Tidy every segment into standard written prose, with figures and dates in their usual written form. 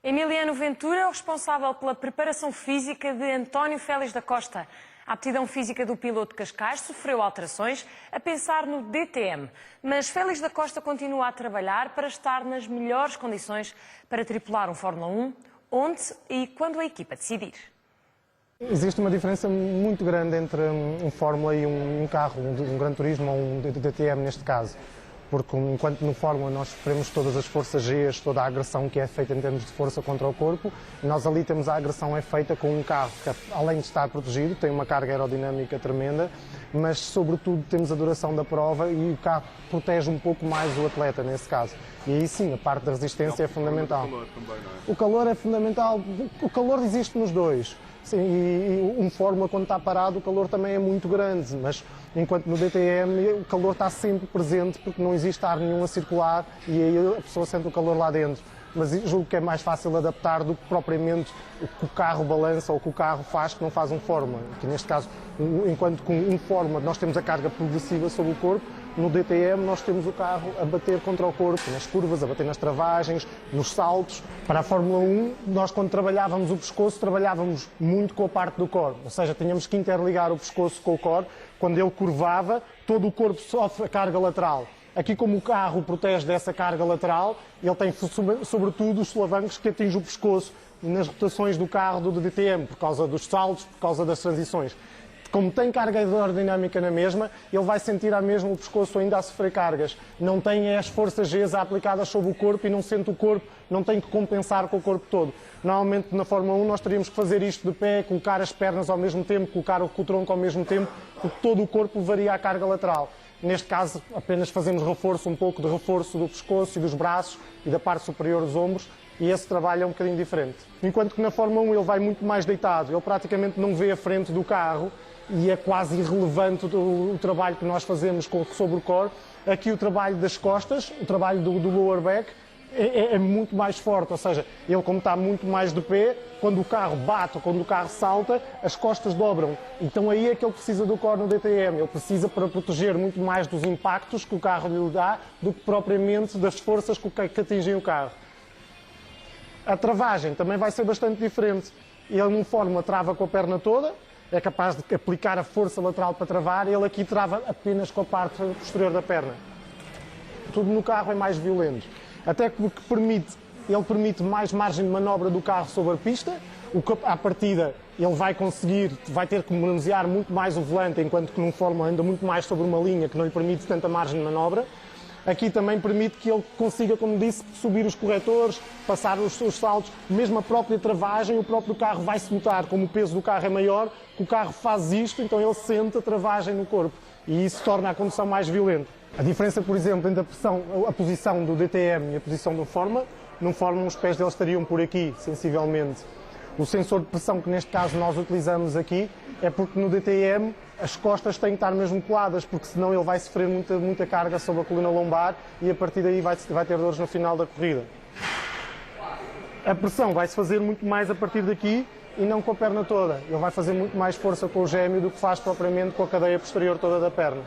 Emiliano Ventura é o responsável pela preparação física de António Félix da Costa. A aptidão física do piloto Cascais sofreu alterações a pensar no DTM, mas Félix da Costa continua a trabalhar para estar nas melhores condições para tripular um Fórmula 1, onde e quando a equipa decidir. Existe uma diferença muito grande entre um Fórmula e um carro, um Gran Turismo ou um DTM neste caso. Porque enquanto no Fórmula nós sofremos todas as forças G, toda a agressão que é feita em termos de força contra o corpo, nós ali temos a agressão é feita com um carro que, além de estar protegido, tem uma carga aerodinâmica tremenda, mas sobretudo temos a duração da prova e o carro protege um pouco mais o atleta nesse caso. E aí sim, a parte da resistência é fundamental. O calor é fundamental, o calor existe nos dois. Sim, e um Fórmula, quando está parado, o calor também é muito grande, mas enquanto no DTM o calor está sempre presente porque não existe ar nenhum a circular e aí a pessoa sente o calor lá dentro. Mas julgo que é mais fácil adaptar do que propriamente o que o carro balança ou o que o carro faz que não faz um Fórmula. Que neste caso, enquanto com um Fórmula nós temos a carga progressiva sobre o corpo, no DTM nós temos o carro a bater contra o corpo, nas curvas, a bater nas travagens, nos saltos. Para a Fórmula 1, nós quando trabalhávamos o pescoço, trabalhávamos muito com a parte do core, ou seja, tínhamos que interligar o pescoço com o core. Quando ele curvava, todo o corpo sofre a carga lateral. Aqui, como o carro protege dessa carga lateral, ele tem sobretudo os solavancos que atingem o pescoço nas rotações do carro do DTM, por causa dos saltos, por causa das transições. Como tem carga aerodinâmica na mesma, ele vai sentir a mesma o pescoço ainda a sofrer cargas. Não tem as forças G aplicadas sobre o corpo e não sente o corpo, não tem que compensar com o corpo todo. Normalmente na Fórmula 1 nós teríamos que fazer isto de pé, colocar as pernas ao mesmo tempo, colocar o tronco ao mesmo tempo, porque todo o corpo levaria à carga lateral. Neste caso apenas fazemos reforço, um pouco de reforço do pescoço e dos braços e da parte superior dos ombros, e esse trabalho é um bocadinho diferente. Enquanto que na Fórmula 1 ele vai muito mais deitado, ele praticamente não vê a frente do carro, e é quase irrelevante o trabalho que nós fazemos sobre o core. Aqui o trabalho das costas, o trabalho do lower back, é muito mais forte, ou seja, ele como está muito mais de pé, quando o carro bate ou quando o carro salta, as costas dobram. Então aí é que ele precisa do core no DTM, ele precisa para proteger muito mais dos impactos que o carro lhe dá do que propriamente das forças que atingem o carro. A travagem também vai ser bastante diferente. Ele num Fórmula trava com a perna toda, é capaz de aplicar a força lateral para travar, ele aqui trava apenas com a parte posterior da perna. Tudo no carro é mais violento. Até porque ele permite mais margem de manobra do carro sobre a pista, à partida ele vai ter que manusear muito mais o volante, enquanto que num Fórmula anda muito mais sobre uma linha que não lhe permite tanta margem de manobra. Aqui também permite que ele consiga, como disse, subir os corretores, passar os saltos, mesmo a própria travagem, o próprio carro vai-se notar, como o peso do carro é maior, que o carro faz isto, então ele sente a travagem no corpo e isso torna a condução mais violenta. A diferença, por exemplo, entre a posição do DTM e a posição do Fórmula, no Fórmula os pés deles estariam por aqui, sensivelmente. O sensor de pressão que neste caso nós utilizamos aqui é porque no DTM as costas têm que estar mesmo coladas, porque senão ele vai sofrer muita carga sobre a coluna lombar e a partir daí vai ter dores no final da corrida. A pressão vai-se fazer muito mais a partir daqui e não com a perna toda. Ele vai fazer muito mais força com o gêmeo do que faz propriamente com a cadeia posterior toda da perna.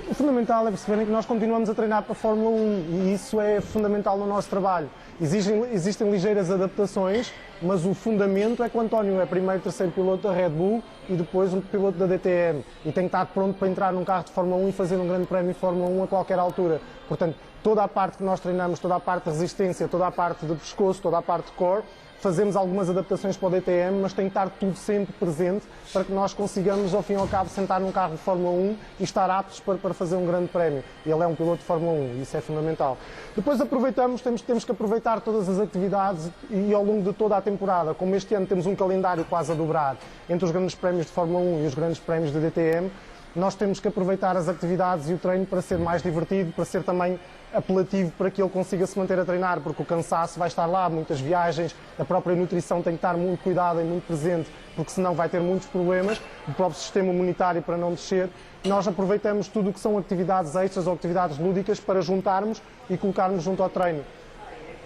O fundamental é perceberem que nós continuamos a treinar para a Fórmula 1 e isso é fundamental no nosso trabalho. Existem ligeiras adaptações, mas o fundamento é que o António é primeiro e terceiro piloto da Red Bull e depois um piloto da DTM e tem que estar pronto para entrar num carro de Fórmula 1 e fazer um grande prémio de Fórmula 1 a qualquer altura. Portanto, toda a parte que nós treinamos, toda a parte de resistência, toda a parte de pescoço, toda a parte de core, fazemos algumas adaptações para o DTM, mas tem que estar tudo sempre presente para que nós consigamos, ao fim e ao cabo, sentar num carro de Fórmula 1 e estar aptos para fazer um grande prémio. Ele é um piloto de Fórmula 1 e isso é fundamental. Depois temos que aproveitar todas as atividades e ao longo de toda a temporada, como este ano temos um calendário quase a dobrar entre os grandes prémios de Fórmula 1 e os grandes prémios de DTM, nós temos que aproveitar as atividades e o treino para ser mais divertido, para ser também apelativo para que ele consiga se manter a treinar, porque o cansaço vai estar lá, muitas viagens, a própria nutrição tem que estar muito cuidada e muito presente, porque senão vai ter muitos problemas, o próprio sistema imunitário para não descer. Nós aproveitamos tudo o que são atividades extras ou atividades lúdicas para juntarmos e colocarmos junto ao treino.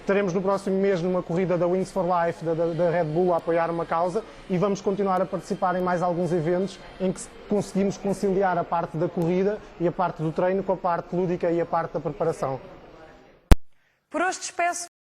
Estaremos no próximo mês numa corrida da Wings for Life, da Red Bull, a apoiar uma causa, e vamos continuar a participar em mais alguns eventos em que conseguimos conciliar a parte da corrida e a parte do treino com a parte lúdica e a parte da preparação. Por hoje despeço.